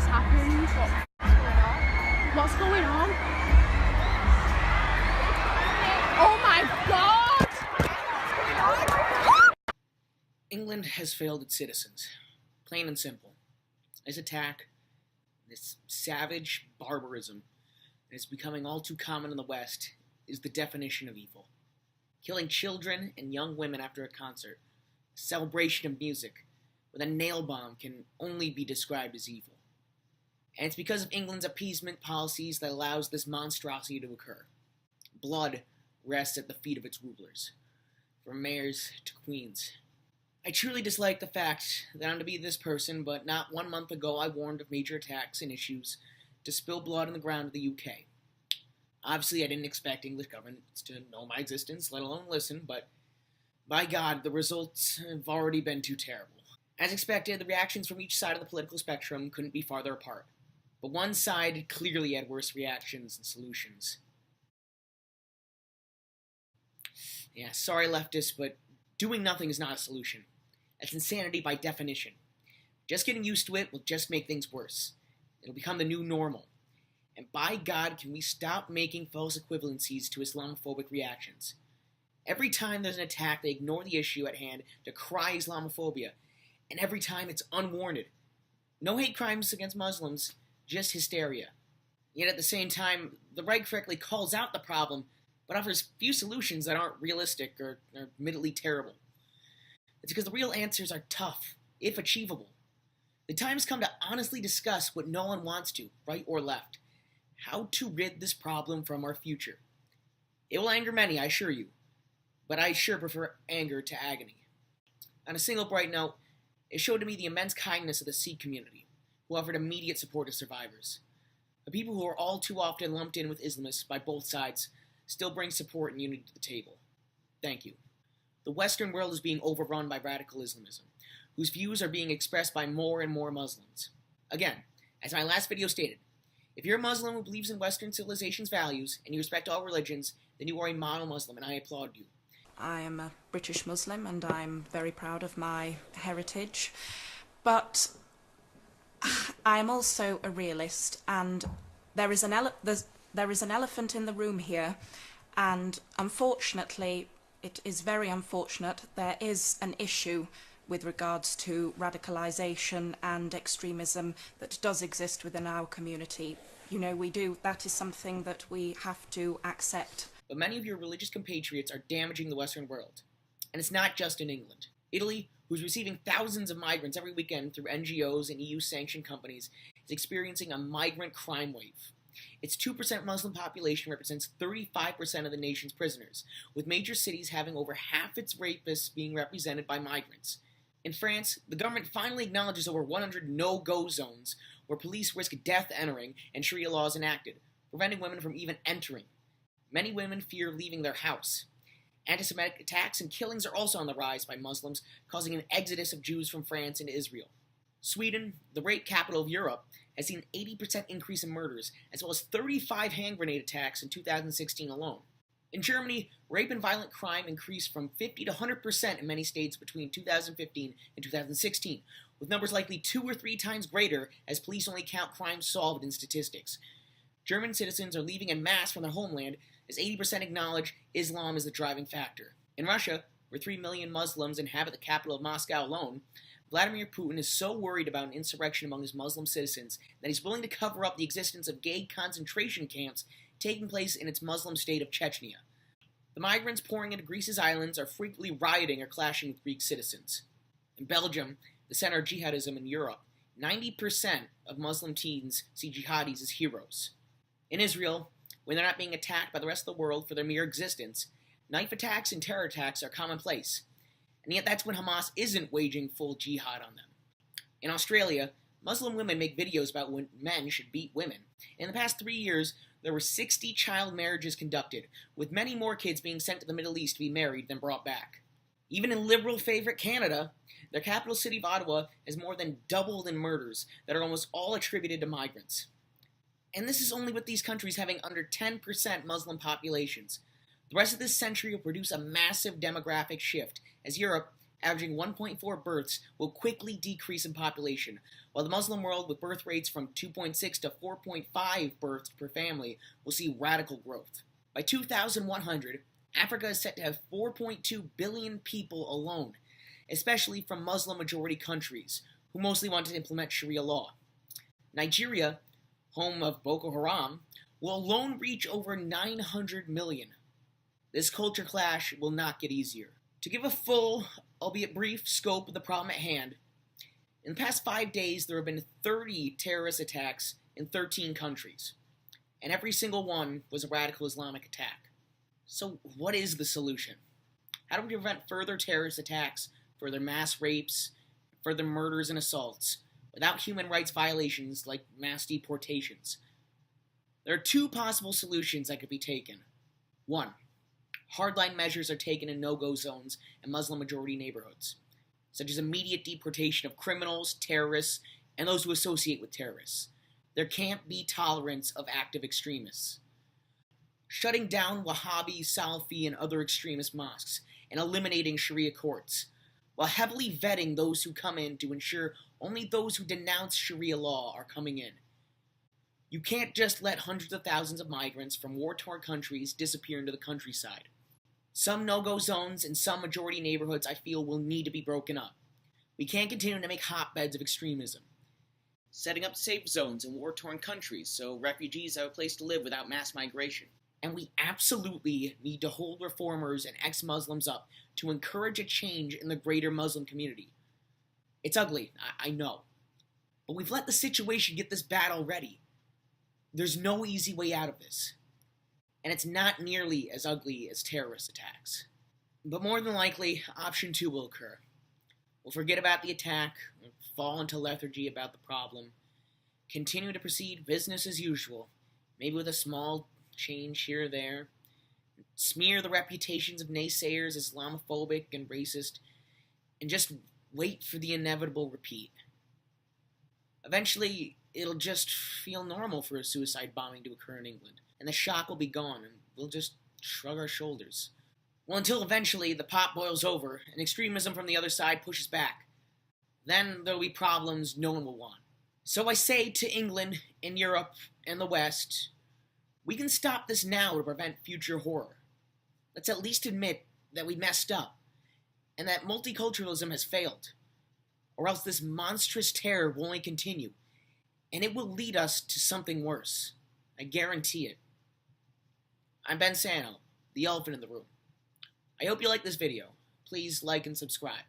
happened? What's going on? Oh my god! England has failed its citizens. Plain and simple. This attack, this savage barbarism that is becoming all too common in the West, is the definition of evil. Killing children and young women after a concert, a celebration of music, with a nail bomb can only be described as evil. And it's because of England's appeasement policies that allows this monstrosity to occur. Blood rests at the feet of its rulers, from mayors to queens. I truly dislike the fact that I'm to be this person, but not 1 month ago I warned of major attacks and issues to spill blood on the ground of the UK. Obviously, I didn't expect English governments to know my existence, let alone listen, but by God, the results have already been too terrible. As expected, the reactions from each side of the political spectrum couldn't be farther apart, but one side clearly had worse reactions and solutions. Yeah, sorry leftists, but doing nothing is not a solution. That's insanity by definition. Just getting used to it will just make things worse. It'll become the new normal. And by God, can we stop making false equivalencies to Islamophobic reactions? Every time there's an attack, they ignore the issue at hand to cry Islamophobia, and every time it's unwarranted. No hate crimes against Muslims, just hysteria. Yet at the same time, the right correctly calls out the problem, but offers few solutions that aren't realistic or admittedly terrible. It's because the real answers are tough, if achievable. The time's come to honestly discuss what no one wants to, right or left. How to rid this problem from our future. It will anger many, I assure you, but I sure prefer anger to agony. On a single bright note, it showed to me the immense kindness of the Sikh community, who offered immediate support to survivors. The people who are all too often lumped in with Islamists by both sides still bring support and unity to the table. Thank you. The Western world is being overrun by radical Islamism, whose views are being expressed by more and more Muslims. Again, as my last video stated, if you're a Muslim who believes in Western civilization's values and you respect all religions, then you are a model Muslim, and I applaud you. I am a British Muslim and I'm very proud of my heritage, but I am also a realist, and there is an elephant in the room here, and unfortunately, it is very unfortunate, there is an issue with regards to radicalisation and extremism that does exist within our community. You know, that is something that we have to accept. But many of your religious compatriots are damaging the Western world. And it's not just in England. Italy, who's receiving thousands of migrants every weekend through NGOs and EU-sanctioned companies, is experiencing a migrant crime wave. Its 2% Muslim population represents 35% of the nation's prisoners, with major cities having over half its rapists being represented by migrants. In France, the government finally acknowledges over 100 no-go zones where police risk death entering and Sharia laws enacted, preventing women from even entering. Many women fear leaving their house. Anti-Semitic attacks and killings are also on the rise by Muslims, causing an exodus of Jews from France into Israel. Sweden, the rape capital of Europe, has seen an 80% increase in murders, as well as 35 hand grenade attacks in 2016 alone. In Germany, rape and violent crime increased from 50 to 100% in many states between 2015 and 2016, with numbers likely 2 or 3 times greater as police only count crimes solved in statistics. German citizens are leaving en masse from their homeland, as 80% acknowledge Islam is the driving factor. In Russia, where 3 million Muslims inhabit the capital of Moscow alone, Vladimir Putin is so worried about an insurrection among his Muslim citizens that he's willing to cover up the existence of gay concentration camps taking place in its Muslim state of Chechnya. The migrants pouring into Greece's islands are frequently rioting or clashing with Greek citizens. In Belgium, the center of jihadism in Europe, 90% of Muslim teens see jihadis as heroes. In Israel, when they're not being attacked by the rest of the world for their mere existence, knife attacks and terror attacks are commonplace. And yet that's when Hamas isn't waging full jihad on them. In Australia, Muslim women make videos about when men should beat women. In the past 3 years, there were 60 child marriages conducted, with many more kids being sent to the Middle East to be married than brought back. Even in liberal favorite Canada, their capital city of Ottawa has more than doubled in murders that are almost all attributed to migrants. And this is only with these countries having under 10% Muslim populations. The rest of this century will produce a massive demographic shift, as Europe, averaging 1.4 births, will quickly decrease in population, while the Muslim world, with birth rates from 2.6 to 4.5 births per family, will see radical growth. By 2100, Africa is set to have 4.2 billion people alone, especially from Muslim-majority countries, who mostly want to implement Sharia law. Nigeria, home of Boko Haram, will alone reach over 900 million. This culture clash will not get easier. To give a full, albeit brief, scope of the problem at hand, in the past 5 days there have been 30 terrorist attacks in 13 countries, and every single one was a radical Islamic attack. So what is the solution? How do we prevent further terrorist attacks, further mass rapes, further murders and assaults, without human rights violations like mass deportations? There are two possible solutions that could be taken. 1. Hardline measures are taken in no-go zones and Muslim-majority neighborhoods, such as immediate deportation of criminals, terrorists, and those who associate with terrorists. There can't be tolerance of active extremists. Shutting down Wahhabi, Salafi, and other extremist mosques, and eliminating Sharia courts, while heavily vetting those who come in to ensure only those who denounce Sharia law are coming in. You can't just let hundreds of thousands of migrants from war-torn countries disappear into the countryside. Some no-go zones and some majority neighborhoods I feel will need to be broken up. We can't continue to make hotbeds of extremism. Setting up safe zones in war-torn countries so refugees have a place to live without mass migration. And we absolutely need to hold reformers and ex-Muslims up to encourage a change in the greater Muslim community. It's ugly, I know. But we've let the situation get this bad already. There's no easy way out of this. And it's not nearly as ugly as terrorist attacks. But more than likely, option 2 will occur. We'll forget about the attack, fall into lethargy about the problem, continue to proceed business as usual, maybe with a small change here or there, smear the reputations of naysayers as Islamophobic and racist, and just wait for the inevitable repeat. Eventually, it'll just feel normal for a suicide bombing to occur in England, and the shock will be gone, and we'll just shrug our shoulders. Well, until eventually the pot boils over, and extremism from the other side pushes back. Then there'll be problems no one will want. So I say to England, and Europe, and the West, we can stop this now to prevent future horror. Let's at least admit that we messed up, and that multiculturalism has failed, or else this monstrous terror will only continue, and it will lead us to something worse. I guarantee it. I'm Ben Sano, the elephant in the room. I hope you like this video. Please like and subscribe.